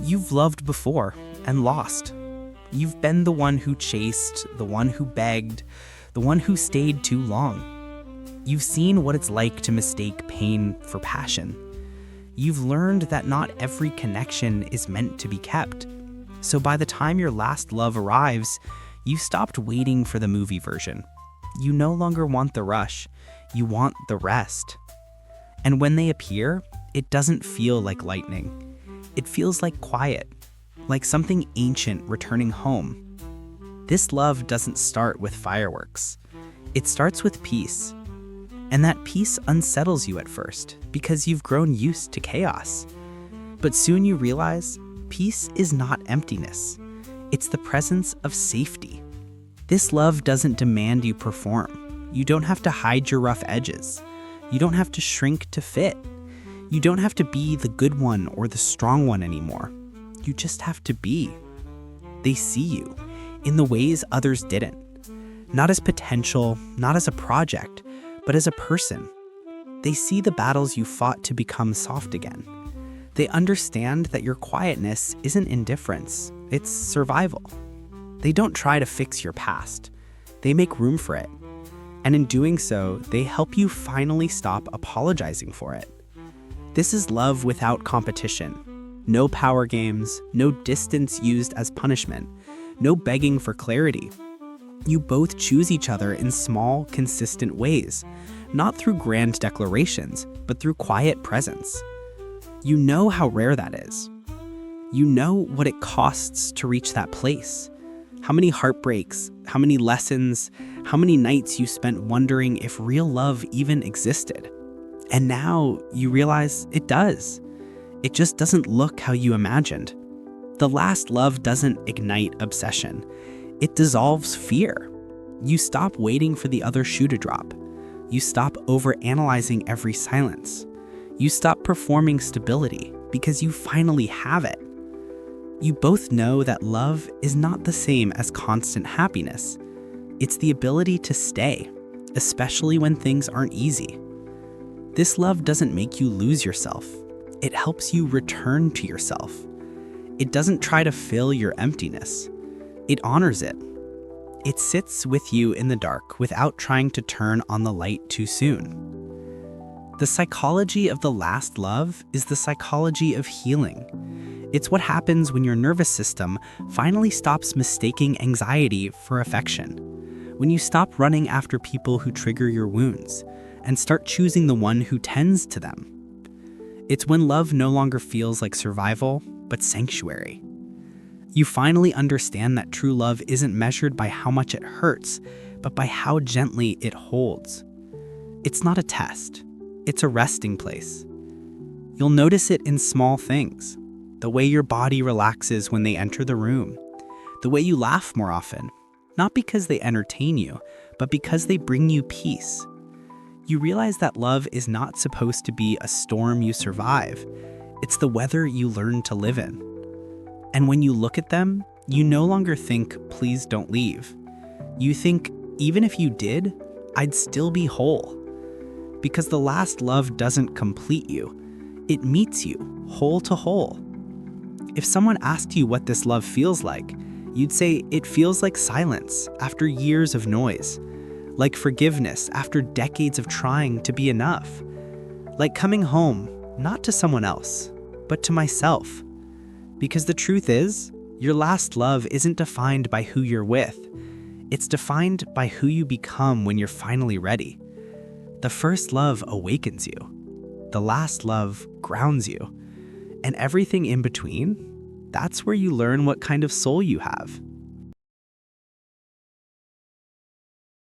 You've loved before and lost. You've been the one who chased, the one who begged, the one who stayed too long. You've seen what it's like to mistake pain for passion. You've learned that not every connection is meant to be kept. So by the time your last love arrives, you stopped waiting for the movie version. You no longer want the rush. You want the rest. And when they appear, it doesn't feel like lightning. It feels like quiet, like something ancient returning home. This love doesn't start with fireworks. It starts with peace. And that peace unsettles you at first because you've grown used to chaos. But soon you realize peace is not emptiness. It's the presence of safety. This love doesn't demand you perform. You don't have to hide your rough edges. You don't have to shrink to fit. You don't have to be the good one or the strong one anymore. You just have to be. They see you in the ways others didn't. Not as potential, not as a project, but as a person. They see the battles you fought to become soft again. They understand that your quietness isn't indifference, it's survival. They don't try to fix your past. They make room for it. And in doing so, they help you finally stop apologizing for it. This is love without competition. No power games, no distance used as punishment, no begging for clarity. You both choose each other in small, consistent ways, not through grand declarations, but through quiet presence. You know how rare that is. You know what it costs to reach that place. How many heartbreaks, how many lessons, how many nights you spent wondering if real love even existed. And now you realize it does. It just doesn't look how you imagined. The last love doesn't ignite obsession. It dissolves fear. You stop waiting for the other shoe to drop. You stop overanalyzing every silence. You stop performing stability because you finally have it. You both know that love is not the same as constant happiness. It's the ability to stay, especially when things aren't easy. This love doesn't make you lose yourself. It helps you return to yourself. It doesn't try to fill your emptiness. It honors it. It sits with you in the dark without trying to turn on the light too soon. The psychology of the last love is the psychology of healing. It's what happens when your nervous system finally stops mistaking anxiety for affection. When you stop running after people who trigger your wounds and start choosing the one who tends to them. It's when love no longer feels like survival, but sanctuary. You finally understand that true love isn't measured by how much it hurts, but by how gently it holds. It's not a test. It's a resting place. You'll notice it in small things. The way your body relaxes when they enter the room. The way you laugh more often. Not because they entertain you, but because they bring you peace. You realize that love is not supposed to be a storm you survive. It's the weather you learn to live in. And when you look at them, you no longer think, please don't leave. You think, even if you did, I'd still be whole. Because the last love doesn't complete you. It meets you, whole to whole. If someone asked you what this love feels like, you'd say it feels like silence after years of noise. Like forgiveness after decades of trying to be enough. Like coming home, not to someone else, but to myself. Because the truth is, your last love isn't defined by who you're with. It's defined by who you become when you're finally ready. The first love awakens you. The last love grounds you. And everything in between, that's where you learn what kind of soul you have.